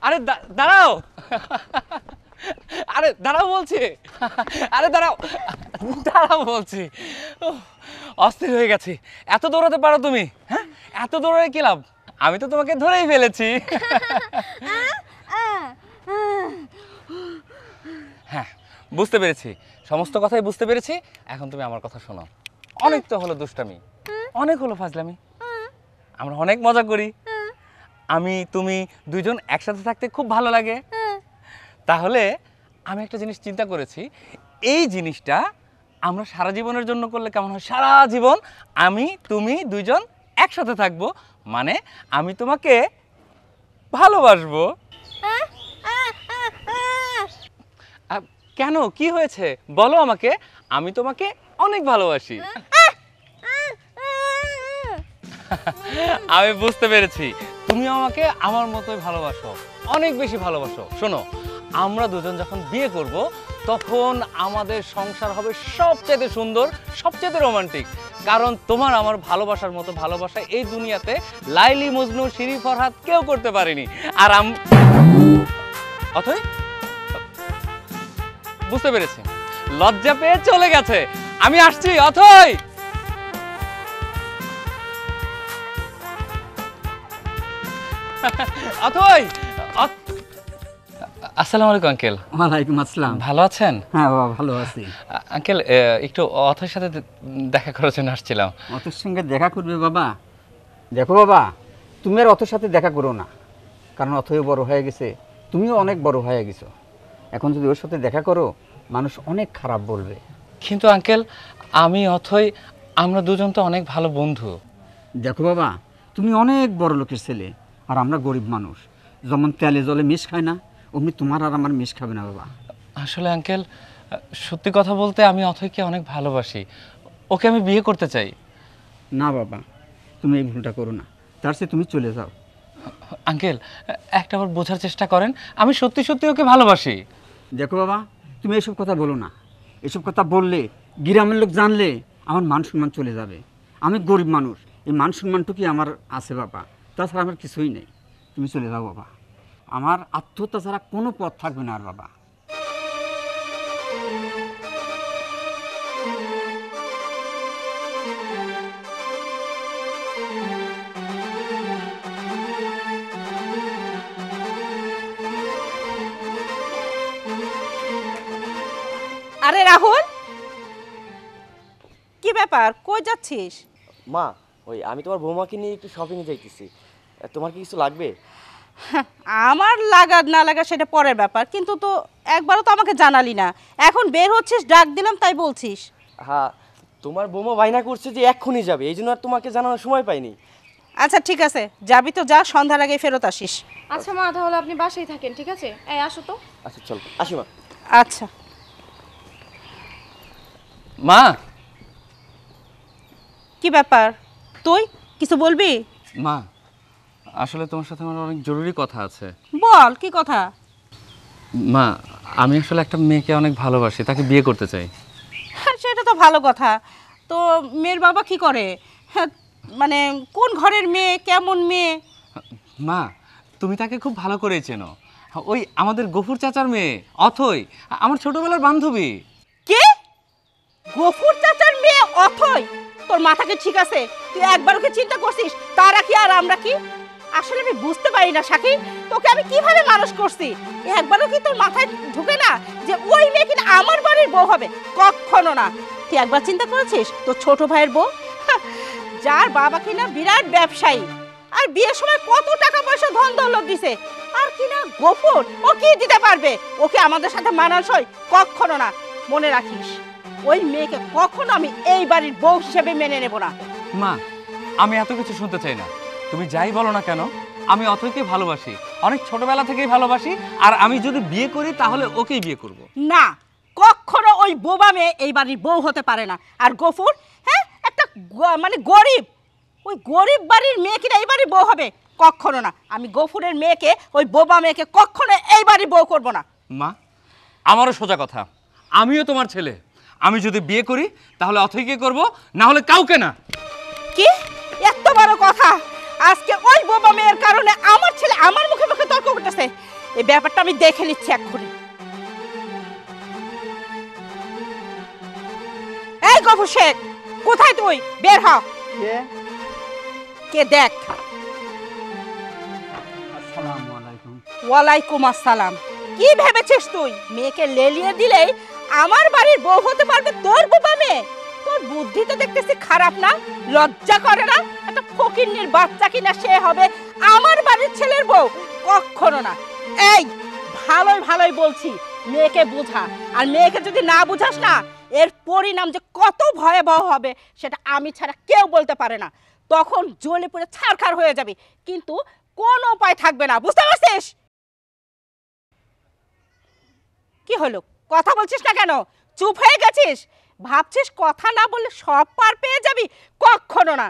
আরে দাঁড়াও, আরে দাঁড়াও বলছি, আরে দাঁড়াও দাঁড়াও বলছি। অস্থির হয়ে গেছি। এত দৌড়াতে পারো তুমি? হ্যাঁ, এত দৌড়ায় কি লাভ? আমি তো তোমাকে ধরেই ফেলেছি। হ্যাঁ, বুঝতে পেরেছি, সমস্ত কথাই বুঝতে পেরেছি। এখন তুমি আমার কথা শোনো। অনেক তো হলো দুষ্টামি, অনেক হলো ফাজলামি, আমরা অনেক মজা করি। আমি তুমি দুইজন একসাথে থাকতে খুব ভালো লাগে। তাহলে আমি একটা জিনিস চিন্তা করেছি, এই জিনিসটা আমরা সারা জীবনের জন্য করলে কেমন হয়? সারা জীবন আমি তুমি দুইজন একসাথে থাকবো, মানে আমি তোমাকে ভালোবাসবো। কেন, কি হয়েছে বলো আমাকে? আমি তোমাকে অনেক ভালোবাসি। আমি বুঝতে পেরেছি, তুমি আমাকে আমার মতোই ভালোবাসো, অনেক বেশি ভালোবাসো। শোনো, আমরা দুজন যখন বিয়ে করব তখন আমাদের সংসার হবে সবচেয়ে সুন্দর, সবচেয়ে রোমান্টিক। কারণ তোমার আমার ভালোবাসার মতো ভালোবাসা এই দুনিয়াতে লাইলি, মজনু, শিরি, ফরহাদ কেউ করতে পারেনি। আর অথই বুঝতে পেরেছি, লজ্জা পেয়ে চলে গেছে। আমি আসছি অথই। অথই, আসসালামু আলাইকুম আঙ্কেল। ওয়ালাইকুম আসসালাম। ভালো আছেন? হ্যাঁ বাবা, ভালো আছি। আঙ্কেল, একটু অথয়ের সাথে দেখা করার জন্য আসছিলাম। অথের সঙ্গে দেখা করবে বাবা? দেখো বাবা, তুমি আর অথের সাথে দেখা করো না, কারণ অথয় বড় হয়ে গেছে, তুমিও অনেক বড় হয়ে গেছো। এখন যদি ওর সাথে দেখা করো, মানুষ অনেক খারাপ বলবে। কিন্তু আঙ্কেল, আমি অথই, আমরা দুজন তো অনেক ভালো বন্ধু। দেখো বাবা, তুমি অনেক বড় লোকের ছেলে, আর আমরা গরিব মানুষ। যেমন তেলে জলে মিশ খায় না, অমনি তোমার আর আমার মিশ খাবে না বাবা। আসলে আঙ্কেল, সত্যি কথা বলতে আমি অথয়কে অনেক ভালোবাসি, ওকে আমি বিয়ে করতে চাই। না বাবা, তুমি এই ভুলটা করো না, তার চেয়ে তুমি চলে যাও। আঙ্কেল, একটা বার বোঝার চেষ্টা করেন, আমি সত্যি সত্যি ওকে ভালোবাসি। দেখো বাবা, তুমি এসব কথা বলো না। এসব কথা বললে গ্রামের লোক জানলে আমার মান সম্মান চলে যাবে। আমি গরিব মানুষ, এই মান সম্মানটুকু আমার আছে বাবা, তাছাড়া আমার কিছুই নেই। তুমি চলে যাও বাবা, আমার আত্মহত্যা ছাড়া কোনো পথ থাকবে না আর বাবা। আরে রাহুল, কি ব্যাপার, কই যাচ্ছিস? মা, ওই আমি তোমার বৌমাকে নিয়ে একটু শপিংয়ে যাইতেছি। তোমার কি কিছু লাগবে? আমার লাগা না লাগা সেটা পরের ব্যাপার, কিন্তু তো একবারও তো আমাকে জানালি না। এখন বের হচ্ছিস, ডাক দিলাম তাই বলছিস। হ্যাঁ, তোমার বৌমা বায়না করছে যে এক্ষুনি যাবে, এই জন্য আর তোমাকে জানানোর সময় পাইনি। আচ্ছা ঠিক আছে, যাবি তো যা, সন্ধ্যার আগে ফেরত আসিস। আচ্ছা মা, তাহলে আপনি বাসায় থাকেন, ঠিক আছে? এই আসো তো। আচ্ছা চল, আসি মা। আচ্ছা। মা, কি ব্যাপার, তুই কিছু বলবি? মা, আসলে তোমার সাথে আমার অনেক জরুরি কথা আছে। বল, কি কথা? মা, আমি আসলে একটা মেয়েকে অনেক ভালোবাসি, তাকে বিয়ে করতে চাই। সেটা তো ভালো কথা। তো মেয়ের বাবা কি করে? হ্যাঁ, মানে কোন ঘরের মেয়ে, কেমন মেয়ে? মা, তুমি তাকে খুব ভালো করেই চেনো, ওই আমাদের গফুর চাচার মেয়ে অথই, আমার ছোটবেলার বান্ধবী। কে? গফুর চাচার মেয়ে অথই? তোর মাথা কি ঠিক আছে? তুই একবার ওকে চিন্তা করছিস? তারা কি আর আমরা কি? আসলে আমি বুঝতে পারি না শাকিব, তোকে আমি কিভাবে মানুষ করছি। একবারও কি তোর মাথায় ঢুকে না যে ওই মেয়ে কিনা আমার বাড়ির বউ হবে? কখনো না। তুই একবার চিন্তা করেছিস তোর ছোট ভাইয়ের বউ, যার বাবা কিনা বিরাট ব্যবসায়ী, আর বিয়ের সময় কত টাকা পয়সা ধন দৌলত দিছে, আর কিনা গফুর ও কি দিতে পারবে? ওকে আমাদের সাথে মানানসই? কখনো না। মনে রাখিস, ওই মেয়েকে কখনো আমি এই বাড়ির বউ হিসেবে মেনে নেব না। মা, আমি এত কিছু শুনতে চাই না, তুমি যাই বলো না কেন, আমি অথয়কে ভালোবাসি, অনেক ছোটবেলা থেকেই ভালোবাসি। আর আমি যদি বিয়ে করি তাহলে ওকেই বিয়ে করব। না, কখনো ওই বোবা মেয়ে এই বাড়ির বউ হতে পারে না। আর গফুর, হ্যাঁ, একটা মানে গরিব, ওই গরিব বাড়ির মেয়ে কিনা এই বাড়ির বউ হবে? কখনো না। আমি গফুরের মেয়েকে, ওই বোবা মেয়েকে কখনো এই বাড়ির বউ করব না। মা, আমারও সোজা কথা, আমিও তোমার ছেলে, আমি যদি বিয়ে করি তাহলে অথয়কে করব, না হলে কাউকে না। কি এত বড় কথা? আজকে ওই বোবা মেয়ের কারণে আমার ছেলে আমার মুখে মুখে তর্ক করতেছে। এই ব্যাপারটা আমি দেখে নিচ্ছি এক্ষুনি। এই গফুর শেখ, কোথায় তুই? বের হ। কে দেখ। আসসালামু আলাইকুম। ওয়ালাইকুম আসসালাম। কি ভেবেছিস তুই মেয়েকে লেলিয়ে দিলেই আমার বাড়ির বউ হতে পারবে তোর বোবা মেয়ে? তোর বুদ্ধি তো দেখতেছি খারাপ না, লজ্জা করে না? একটা ফকিন্নির বাচ্চা কিনা সে হবে আমার বাড়ির ছেলের বউ? কখনো না। এই ভালোই ভালোই বলছি, মেয়েকে বোঝা। আর মেয়েকে যদি না বুঝাস না, এর পরিণাম যে কত ভয়াবহ হবে সেটা আমি ছাড়া কেউ বলতে পারে না। তখন জ্বলে পুড়ে ছারখার হয়ে যাবে, কিন্তু কোনো উপায় থাকবে না, বুঝতে পারছিস? কি হলো, কথা বলছিস না কেন? চুপ হয়ে গেছিস? ভাবছিস কথা না বললে সব পার পেয়ে যাবি? কখনো না।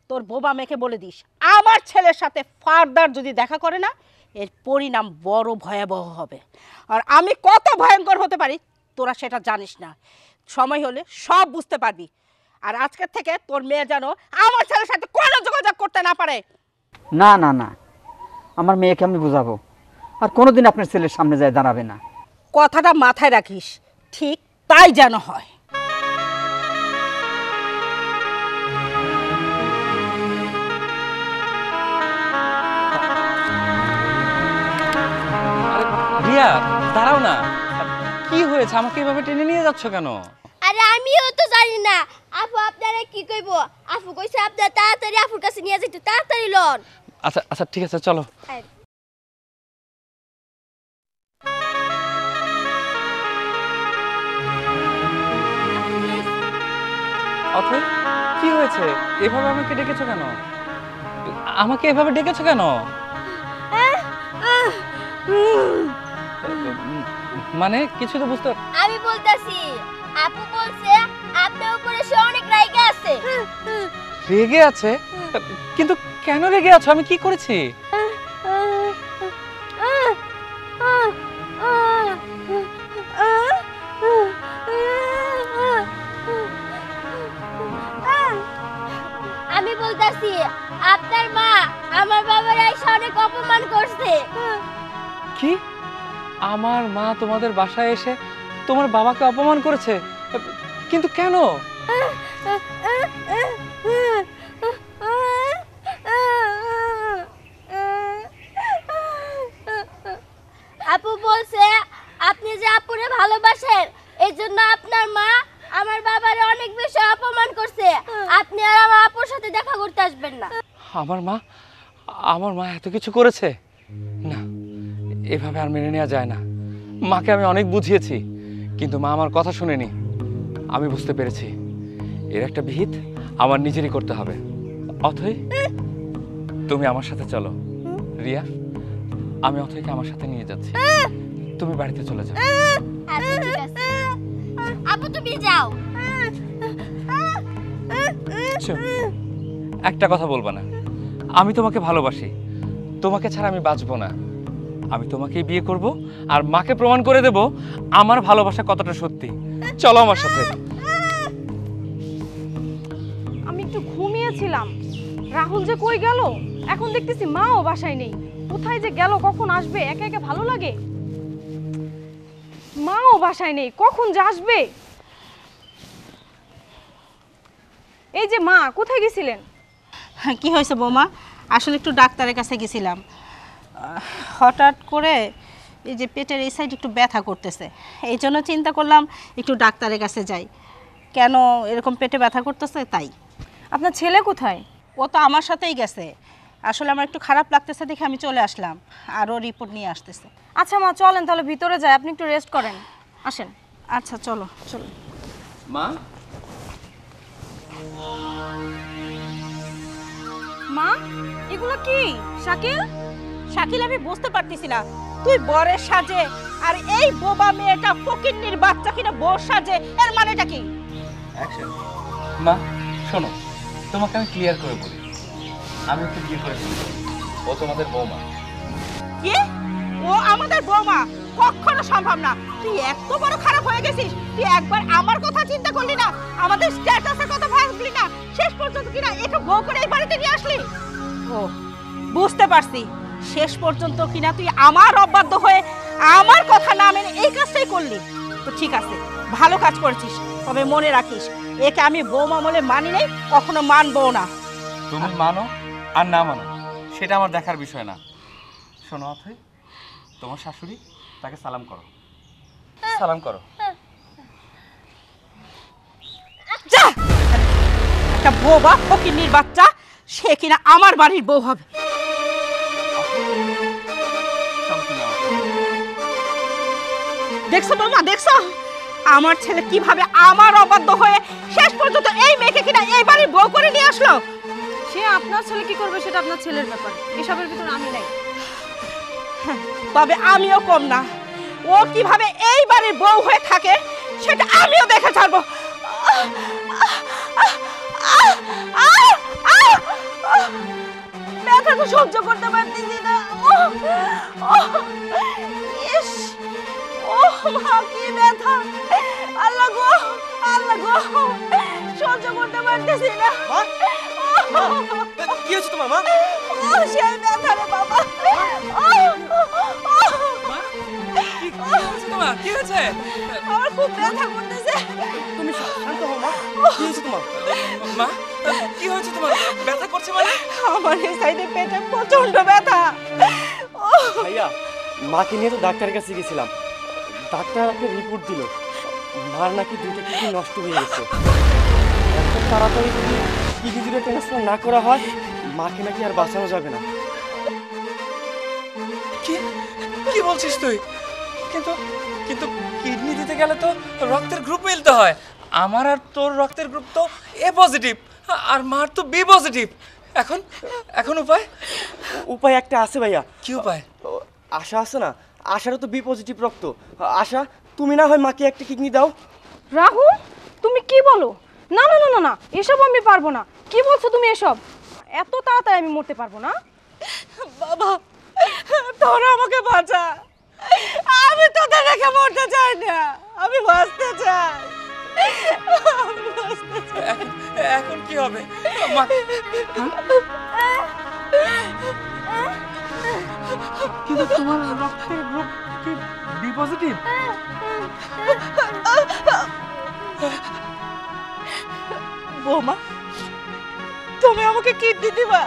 তোর বোবা মেয়েকে বলে দিস আমার ছেলের সাথে ফার্দার যদি দেখা করে না, এর পরিণাম বড় ভয়াবহ হবে। আর আমি কত ভয়ঙ্কর হতে পারি তোরা সেটা জানিস না। সময় হলে সব বুঝতে পারবি। আর আজকের থেকে তোর মেয়ে যেন আমার ছেলের সাথে কোনো যোগাযোগ করতে না পারে। না না না, আমার মেয়েকে আমি বুঝাবো, আর কোনোদিন আপনার ছেলের সামনে যায় দাঁড়াবে না। কথাটা মাথায় রাখিস, ঠিক তাই যেন হয়। আরে রিয়া, দাঁড়াও না। কি হয়েছে? আমাকে এভাবে টেনে নিয়ে যাচ্ছ কেন? আরে আমিও তো জানি না। আপু আপনারা কি কইবো? আপু কইছে আপনারা তাড়াতাড়ি আপুর কাছে নিয়ে যাইতে, তাড়াতাড়ি লন। আচ্ছা আচ্ছা, ঠিক আছে, চলো। অথই, কি হয়েছে? এভাবে আমাকে ডেকেছো কেন? আমাকে এভাবে ডেকেছো কেন? মানে কিছু তো বুঝতে। আমি বলতাছি আপু বলছে আপনার উপরে সে অনেক রাইগা আছে। রেগে আছে? কিন্তু কেন রেগে আছো? আমি কি করেছি? আমি বলতাছি আপনার মা আমার বাবার এসে অনেক অপমান করছে। কি? আমার মা তোমাদের বাসায় এসে তোমার বাবাকে অপমান করেছে? কিন্তু কেন? আপু বলছে আপনি যে আপুরে ভালোবাসেন এই জন্য আপনার মা আমার বাবারে অনেক বেশি অপমান করছে। আপনি আর আমার আপুর সাথে দেখা করতে আসবেন না। আমার মা এত কিছু করেছে? না, এভাবে আর মেনে নেওয়া যায় না। মাকে আমি অনেক বুঝিয়েছি, কিন্তু মা আমার কথা শুনেনি। আমি বুঝতে পেরেছি এর একটা বিহিত আমার নিজেরই করতে হবে। অথই, তুমি আমার সাথে চলো। রিয়া, আমি অথইকে আমার সাথে নিয়ে যাচ্ছি। তুমি বাড়িতে চলে যাও। আচ্ছা ঠিক আছে। আপু তুমি যাও। চুপ। একটা কথা বলবা না। আমি তোমাকে ভালোবাসি, তোমাকে ছাড়া আমি বাঁচবো না। আমি তোমাকেই বিয়ে করব, আর মাকে প্রমাণ করে দেব আমার ভালোবাসা কতটা সত্যি। চলো আমার সাথে। আমি একটু ঘুমিয়েছিলাম। রাহুল যে কই গেল? এখন দেখতেছি মাও বাসায় নেই। কোথায় যে গেল, কখন আসবে? একা একা ভালো লাগে। মাও বাসায় নেই, কখন যে আসবে? এই যে মা, কোথায় গেছিলেন? কি হয়েছে বৌমা? আসলে একটু ডাক্তারের কাছে গেছিলাম। হঠাৎ করে এই যে পেটের এই সাইড একটু ব্যথা করতেছে, এই জন্য চিন্তা করলাম একটু ডাক্তারের কাছে যাই। কেন এরকম পেটে ব্যথা করতেছে তাই। আপনার ছেলে কোথায়? ও তো আমার সাথেই গেছে। আসলে আমার একটু খারাপ লাগতেছে দেখে আমি চলে আসলাম, আর ও রিপোর্ট নিয়ে আসতেছে। আচ্ছা মা, চলেন তাহলে ভিতরে যাই, আপনি একটু রেস্ট করেন। আসেন। আচ্ছা চলো চলো। মা, মা, এগুলো কি? শাকিল? শাকিল, আমি বুঝতে পারতেছি না, তুই বরের সাজে আর এই বোবা মেয়েটা ফকিন্নির বাচ্চা কিনা বউ সাজে, এর মানেটা কি? অ্যাকশন। মা শোনো, তোমাকে আমি ক্লিয়ার করে বলি, আমি ওকে বিয়ে করেছি। ও তোমাদের বৌমা। কি? ও আমাদের বৌমা? কখনো সম্ভব না। তুই এত বড় খারাপ হয়ে গেছিস, তুই একবার আমার কথা চিন্তা করলি না? আমাদের স্ট্যাটাসের কথা ভাবলি না? শেষ পর্যন্ত কিনা একে বউ করে এই বাড়িতে নিয়ে আসলি? ও বুঝতে পারছি, শেষ পর্যন্ত কিনা তুই আমার অবাধ্য হয়ে আমার কথা না মেনে এই কাজটাই করলি। তো ঠিক আছে, ভালো কাজ করছিস, তবে মনে রাখিস একে আমি বৌমা বলে মানি নাই, কখনো মানবো না। তুমি মানো আর না মানো সেটা আমার দেখার বিষয় না। শোনো অথই, তোমার শাশুড়ি, তাকে সালাম করো, সালাম করো। যা, একটা বোবা ফকিন্নির বাচ্চা, সে কিনা আমার বাড়ির বউ হবে। দেখছো বৌমা, দেখছো আমার ছেলে কিভাবে আমার অবাধ্য হয়ে শেষ পর্যন্ত এই মেয়েকে কিনা এই বাড়ির বউ করে নিয়ে আসলো। সে আপনার ছেলে কি করবে সেটা আপনার ছেলের ব্যাপার, এসবের ভিতরে আমি নাই। তবে আমিও কম না, ও কিভাবে এই বাড়ির বউ হয়ে থাকে সেটা আমিও দেখে ছাড়বো। ব্যথা তো সহ্য করতে পারতেছি না। ইস, ও মা, কি ব্যথা! আল্লাহ গো, আল্লাহ গো, সহ্য করতে পারতেছি না। কি হচ্ছে তোমার মা? ও সেই ব্যথা রে বাবা। তোমার কি হয়েছে? আমার খুব ব্যথা করতেছে। তুমি শান্ত হও মা, কি হচ্ছে তোমার? মা, কি হয়েছে তোমার? ব্যথা করছে মানে? আমার এই সাইডে পেটে প্রচন্ড ব্যথা। ভাইয়া, মাকে নিয়ে তো ডাক্তারের কাছে গেছিলাম, ডাক্তার একটা রিপোর্ট দিল, মার নাকি দুটো কিডনি নষ্ট হয়ে গেছে। এত তাড়াতাড়ি যদি কিডনি দুটো ট্রান্সফার না করা হয়, মাকে নাকি আর বাঁচানো যাবে না। কি কি বলছিস তুই? কিন্তু কিন্তু কিডনি দিতে গেলে তো রক্তের গ্রুপ মিলতে হয়। আমার আর তোর রক্তের গ্রুপ তো এ পজিটিভ, আর মার তো বি পজিটিভ। এখন এখন উপায়? উপায় একটা আছে ভাইয়া। কি উপায়? আশা আছে না, আশারও তো বি পজিটিভ রক্ত। আশা, তুমি না হয় মাকে একটা কিডনি দাও। রাহুল, তুমি কি বলো? না না না না না, এসব আমি পারবো না। কি বলছো তুমি এসব? এত তাড়াতাড়ি আমি মরতে পারবো না। বাবা, তোরা আমাকে বাঁচা, আমি তোদের রেখে মরতে চাই না, আমি বাঁচতে চাই। এখন কি হবে মা? কিন্তু তোমার রক্তের গ্রুপ কি বি পজিটিভ? বৌমা, তুমি আমাকে কিডনি দিবা,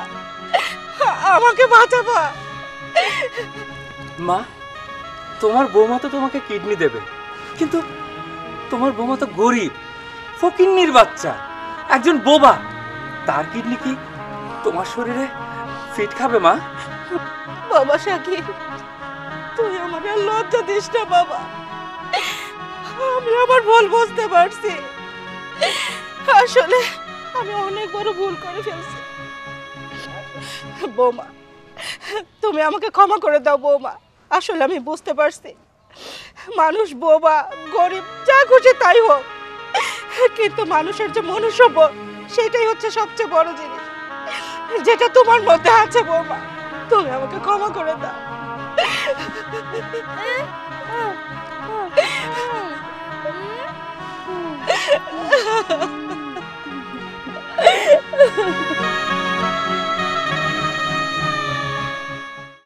আমাকে বাঁচাবা। মা, তোমার বৌমা তো তোমাকে কিডনি দেবে, কিন্তু তোমার বৌমা তো গরিব, ফকিন্নির বাচ্চা, একজন বোবা। তার কিডনি কি তোমার শরীরে ফিট খাবে মা? বাবা শাকিব, তুই আমার আর লজ্জা দিস না বাবা, আমি আমার ভুল বুঝতে পারছি। আসলে আমি অনেক বড় ভুল করে ফেলছি। বৌমা, তুমি আমাকে ক্ষমা করে দাও বৌমা। আসলে আমি বুঝতে পারছি মানুষ বোবা, গরিব, যা খুশি তাই হোক, কিন্তু মানুষের যে মনুষ্যবোধ সেটাই হচ্ছে সবচেয়ে বড় জিনিস, যেটা তোমার মধ্যে আছে বৌমা। তুমি আমাকে ক্ষমা করে দাও।